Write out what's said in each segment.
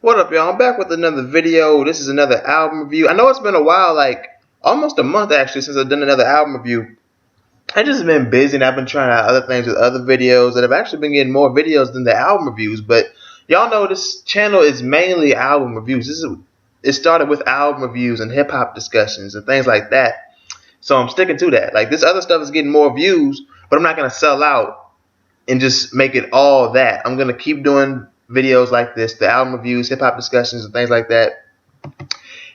What up, y'all? I'm back with another video. This is another album review. I know it's been a while, like almost a month actually, since I've done another album review. I just been busy and I've been trying out other things with other videos, and I've actually been getting more videos than the album reviews. But y'all know this channel is mainly album reviews. It started with album reviews and hip hop discussions and things like that. So I'm sticking to that. Like, this other stuff is getting more views, but I'm not gonna sell out and just make it all that. I'm gonna keep doing videos like this, the album reviews, hip hop discussions, and things like that.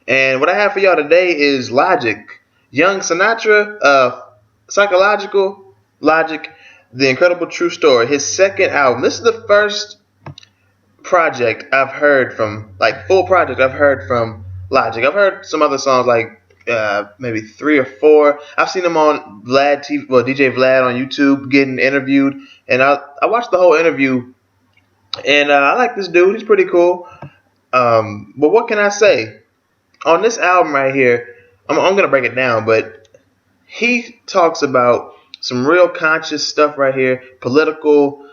And what I have for y'all today is Logic, Young Sinatra, Psychological Logic, The Incredible True Story, his second album. This is the first project I've heard from, like full project I've heard from Logic. I've heard some other songs, like maybe 3 or 4. I've seen him on DJ Vlad on YouTube getting interviewed, and I watched the whole interview. And I like this dude. He's pretty cool. But what can I say? On this album right here, I'm going to break it down, but he talks about some real conscious stuff right here. Political,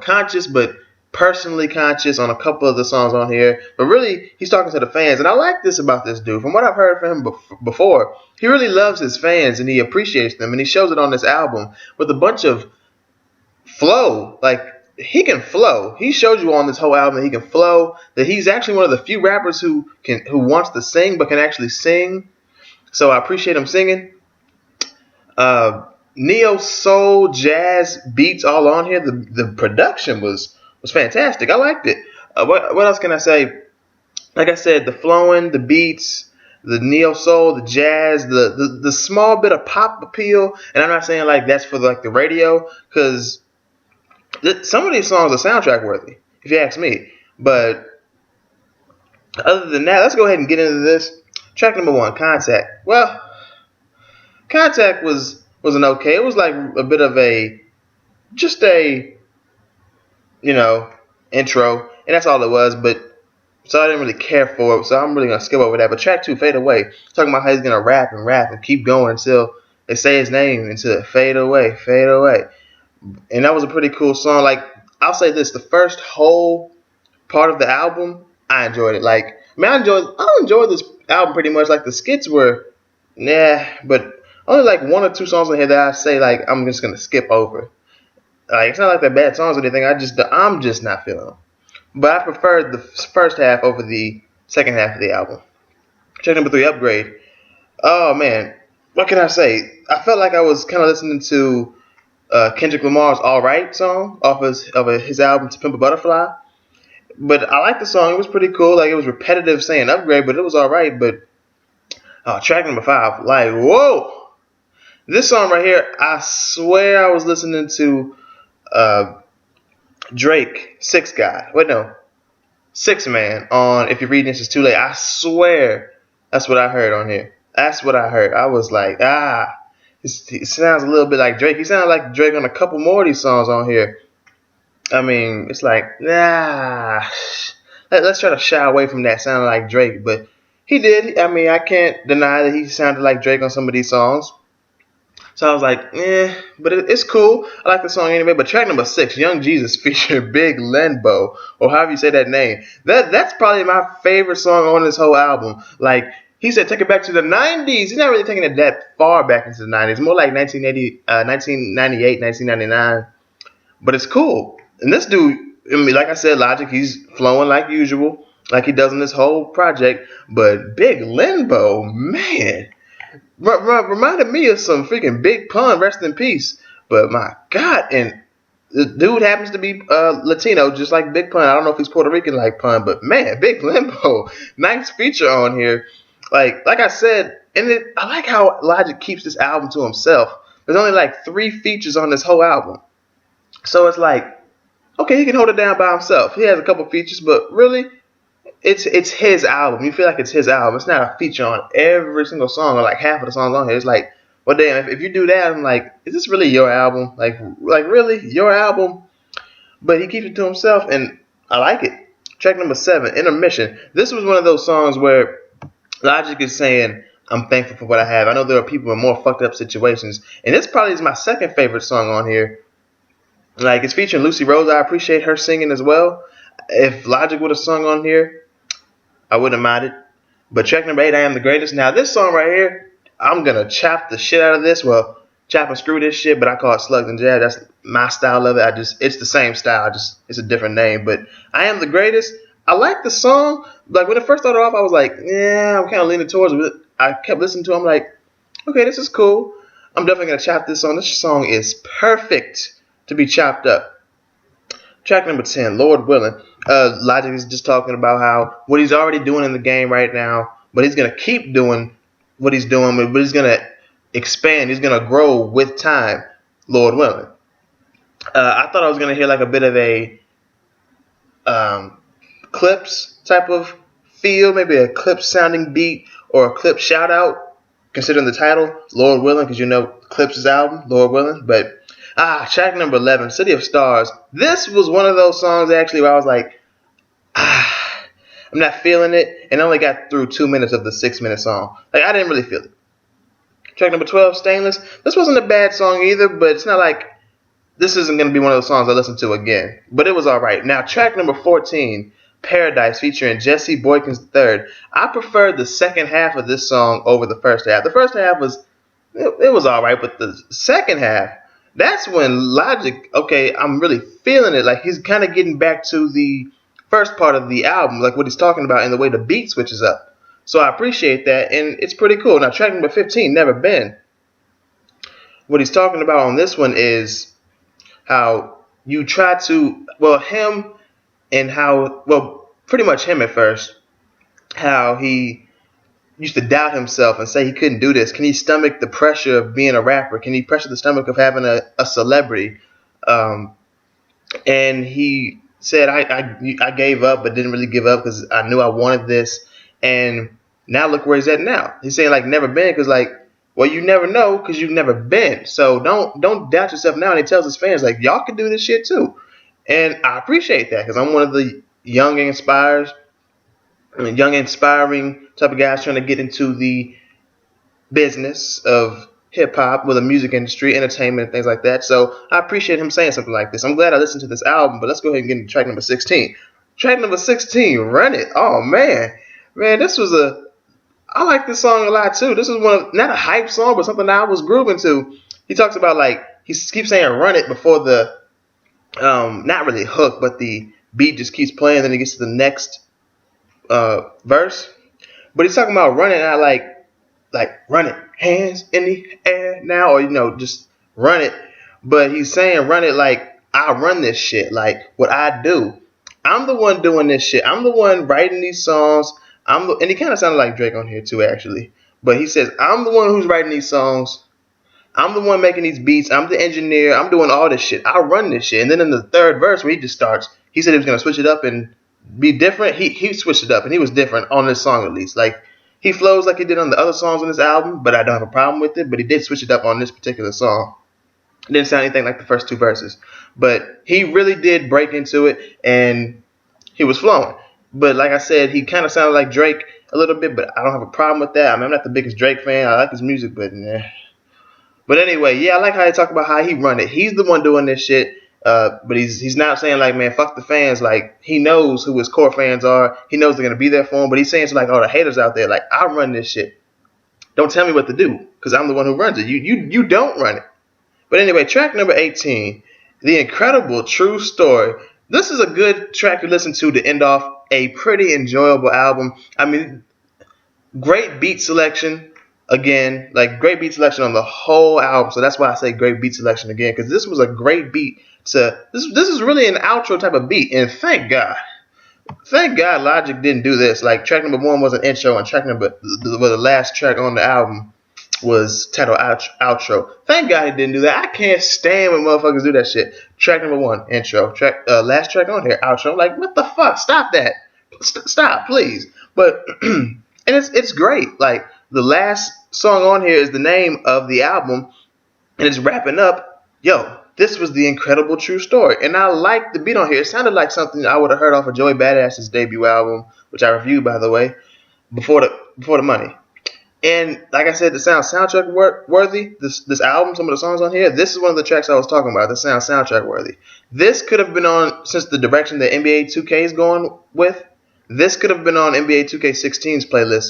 conscious, but personally conscious on a couple of the songs on here. But really, he's talking to the fans. And I like this about this dude. From what I've heard from him before, he really loves his fans and he appreciates them. And he shows it on this album with a bunch of flow. Like, he can flow. He showed you on this whole album that he can flow, that he's actually one of the few rappers who wants to sing but can actually sing. So I appreciate him singing. Neo soul, jazz beats all on here. The production was fantastic. I liked it. What else can I say? Like I said, the flowing, the beats, the neo soul, the jazz, the small bit of pop appeal. And I'm not saying like that's for like the radio, because some of these songs are soundtrack worthy, if you ask me. But other than that, let's go ahead and get into this. Track number 1, Contact. Well, Contact was an okay. It was like a bit of just a intro, and that's all it was. But so I didn't really care for it, so I'm really gonna skip over that. But track 2, Fade Away, talking about how he's gonna rap and keep going until they say his name, until it fade away. And that was a pretty cool song. Like, I'll say this, the first whole part of the album, I enjoyed it. Like, I enjoyed this album pretty much. Like, the skits were, but only like 1 or 2 songs in here that I say, like, I'm just going to skip over. Like, it's not like they're bad songs or anything. I'm just not feeling them. But I preferred the first half over the second half of the album. Track number 3, Upgrade. Oh, man. What can I say? I felt like I was kind of listening to Kendrick Lamar's "Alright" song off of his album "To Pimp a Butterfly," but I liked the song. It was pretty cool. Like, it was repetitive saying "upgrade," but it was alright. But track number 5, like, whoa, this song right here, I swear I was listening to Drake, 6 Man on "If You're Reading This Is Too Late." I swear that's what I heard on here. That's what I heard. I was like, It sounds a little bit like Drake. He sounded like Drake on a couple more of these songs on here. I mean, it's like, let's try to shy away from that sounding like Drake. But he did. I mean, I can't deny that he sounded like Drake on some of these songs. So I was like, but it's cool. I like the song anyway. But track number 6, Young Jesus featuring Big Lenbo, or however you say that name. That's probably my favorite song on this whole album. Like, he said, take it back to the 90s. He's not really taking it that far back into the 90s. More like 1998, 1999. But it's cool. And this dude, I mean, like I said, Logic, he's flowing like usual, like he does in this whole project. But Big Lenbo, man, reminded me of some freaking Big Pun, rest in peace. But my God, and the dude happens to be Latino, just like Big Pun. I don't know if he's Puerto Rican like Pun, but man, Big Lenbo, nice feature on here. Like I said, I like how Logic keeps this album to himself. There's only like 3 features on this whole album. So it's like, okay, he can hold it down by himself. He has a couple features, but really, it's his album. You feel like it's his album. It's not a feature on every single song or like half of the songs on here. It's like, well, damn, if you do that, I'm like, is this really your album? Like really, your album? But he keeps it to himself, and I like it. Track number 7, Intermission. This was one of those songs where Logic is saying, I'm thankful for what I have. I know there are people in more fucked up situations. And this probably is my second favorite song on here. Like, it's featuring Lucy Rose. I appreciate her singing as well. If Logic would have sung on here, I wouldn't have minded. But track number 8, I Am the Greatest. Now this song right here, I'm gonna chop the shit out of this. Well, chop and screw this shit, but I call it Slugs and Jab. That's my style of it. It's the same style, just it's a different name. But I Am the Greatest. I like the song. Like when it first started off, I was like, yeah, I'm kind of leaning towards it. I kept listening to it. I'm like, okay, this is cool. I'm definitely gonna chop this song. This song is perfect to be chopped up. Track number 10, Lord Willing. Logic is just talking about how what he's already doing in the game right now, but he's gonna keep doing what he's doing, but he's gonna expand. He's gonna grow with time, Lord willing. I thought I was gonna hear like a bit of a Clips type of feel, maybe a Clips sounding beat or a Clips shout out, considering the title, Lord willing, because you know Clips' album, Lord willing. But track number 11, City of Stars. This was one of those songs actually where I was like, I'm not feeling it, and I only got through 2 minutes of the 6-minute song. Like, I didn't really feel it. Track number 12, Stainless. This wasn't a bad song either, but it's not like this isn't going to be one of those songs I listen to again. But it was all right. Now, track number 14, Paradise, featuring Jesse Boykins III. I preferred the second half of this song over the first half. The first half was, it was all right, but the second half, that's when Logic, okay, I'm really feeling it. Like, he's kind of getting back to the first part of the album, like what he's talking about and the way the beat switches up. So I appreciate that, and it's pretty cool. Now, track number 15, Never Been. What he's talking about on this one is how you try to, him and how, pretty much him at first, how he used to doubt himself and say he couldn't do this. Can he stomach the pressure of being a rapper? Can he pressure the stomach of having a celebrity? And he said, I gave up, but didn't really give up because I knew I wanted this. And now look where he's at now. He's saying, like, never been, because, like, well, you never know because you've never been. So don't doubt yourself now. And he tells his fans, like, y'all can do this shit too. And I appreciate that because I'm one of the young and inspiring type of guys trying to get into the business of hip-hop, with the music industry, entertainment, and things like that. So I appreciate him saying something like this. I'm glad I listened to this album, but let's go ahead and get into track number 16. Track number 16, Run It. Oh, man, this was I like this song a lot, too. This is not a hype song, but something that I was grooving to. He talks about, like, he keeps saying Run It before the, not really hook, but the beat just keeps playing, then he gets to the next verse. But he's talking about running, and I like run it, hands in the air now, or, just run it. But he's saying run it like I run this shit, like what I do. I'm the one doing this shit. I'm the one writing these songs. And he kind of sounded like Drake on here too, actually. But he says, I'm the one who's writing these songs. I'm the one making these beats. I'm the engineer. I'm doing all this shit. I run this shit. And then in the third verse where he just starts, he said he was going to switch it up and be different. He switched it up, and he was different on this song at least. Like, he flows like he did on the other songs on this album, but I don't have a problem with it. But he did switch it up on this particular song. It didn't sound anything like the first two verses. But he really did break into it, and he was flowing. But like I said, he kind of sounded like Drake a little bit, but I don't have a problem with that. I mean, I'm not the biggest Drake fan. I like his music, but nah. But anyway, yeah, I like how he talk about how he run it. He's the one doing this shit. But he's not saying, like, man, fuck the fans. Like, he knows who his core fans are. He knows they're going to be there for him. But he's saying to, like, all the haters out there, like, I run this shit. Don't tell me what to do, because I'm the one who runs it. You don't run it. But anyway, track number 18, The Incredible True Story. This is a good track to listen to end off a pretty enjoyable album. I mean, great beat selection. Again, like, great beat selection on the whole album. So that's why I say great beat selection again, because this was a great beat. This is really an outro type of beat, and thank God Logic didn't do this. Like, track number 1 was an intro, and the last track on the album was titled outro. Thank God he didn't do that. I can't stand when motherfuckers do that shit. Track number 1, intro. Last track on here, outro. I'm like, what the fuck? Stop that. Stop, please. But and it's great. Like, the last song on here is the name of the album, and it's wrapping up. Yo, this was The Incredible True Story. And I like the beat on here. It sounded like something I would have heard off of Joey Badass's debut album, which I reviewed, by the way, before the money. And like I said, the soundtrack worthy. This album, some of the songs on here, this is one of the tracks I was talking about. The soundtrack worthy. This could have been on, since the direction that NBA 2K is going with. This could have been on NBA 2K16's playlist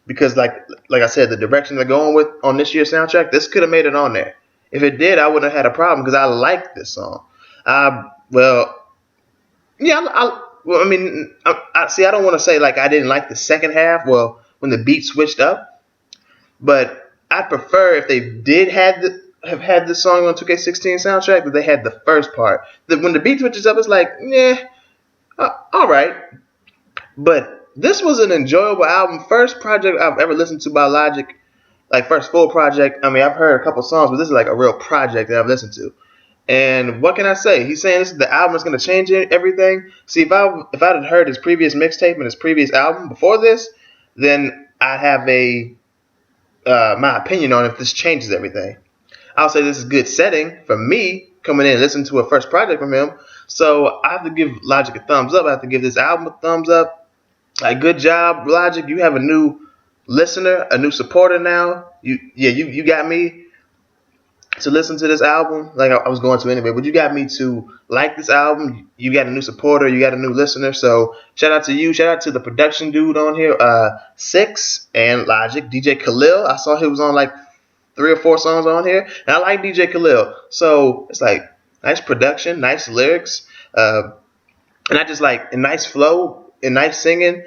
because, like I said, the direction they're going with on this year's soundtrack, this could have made it on there. If it did, I wouldn't have had a problem because I like this song. Well, yeah, well, I mean, see, I don't want to say like I didn't like the second half. Well, when the beat switched up, but I prefer if they did have had this song on 2K16 soundtrack that they had the first part. That when the beat switches up, it's like, all right. But this was an enjoyable album. First project I've ever listened to by Logic. Like first full project. I mean, I've heard a couple songs, but this is like a real project that I've listened to. And what can I say? He's saying this is the album that's going to change everything. See, if I'd had heard his previous mixtape and his previous album before this, then I'd have my opinion on if this changes everything. I'll say this is good setting for me coming in and listening to a first project from him. So I have to give Logic a thumbs up. I have to give this album a thumbs up. Like, good job, Logic. You have a new listener, a new supporter now. You got me to listen to this album like I was going to anyway, but you got me to like this album. You got a new supporter. You got a new listener. So shout out to you. Shout out to the production dude on here, Six and Logic, DJ Khalil. I saw he was on like 3 or 4 songs on here, and I like DJ Khalil. So it's like nice production, nice lyrics, and I just like a nice flow and nice singing,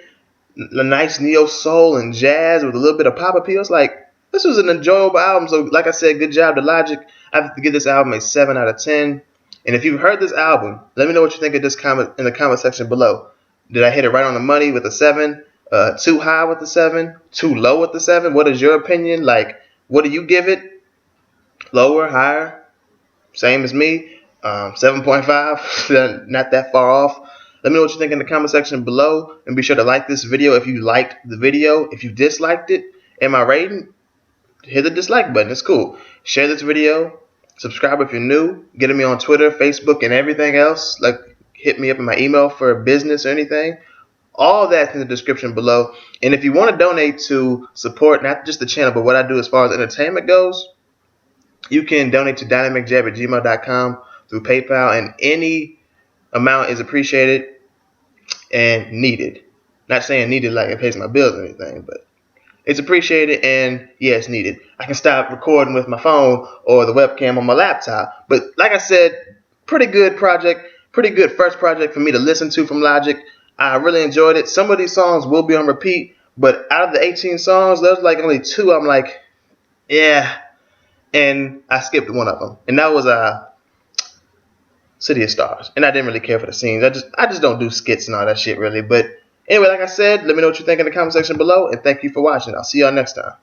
a nice neo soul and jazz with a little bit of pop appeal. It's like, this was an enjoyable album. So like I said, good job to Logic. I have to give this album a 7 out of 10. And if you've heard this album, let me know what you think of this comment in the comment section below. Did I hit it right on the money with a 7? Too high with the 7? Too low with the 7? What is your opinion? Like, what do you give it? Lower, higher? Same as me? 7.5? Not that far off. Let me know what you think in the comment section below. And be sure to like this video if you liked the video. If you disliked it and my rating, hit the dislike button. It's cool. Share this video. Subscribe if you're new. Get me on Twitter, Facebook, and everything else. Like, hit me up in my email for business or anything. All that's in the description below. And if you want to donate to support not just the channel, but what I do as far as entertainment goes, you can donate to DynamicJAB@gmail.com through PayPal, and any amount is appreciated and needed. Not saying needed like it pays my bills or anything, but it's appreciated and, yeah, it's needed. I can stop recording with my phone or the webcam on my laptop. But like I said, pretty good project, pretty good first project for me to listen to from Logic. I really enjoyed it. Some of these songs will be on repeat, but out of the 18 songs, there's like only 2 I'm like, yeah. And I skipped one of them, and that was City of Stars. And I didn't really care for the scenes. I just don't do skits and all that shit really. But anyway, like I said, let me know what you think in the comment section below, and thank you for watching. I'll see y'all next time.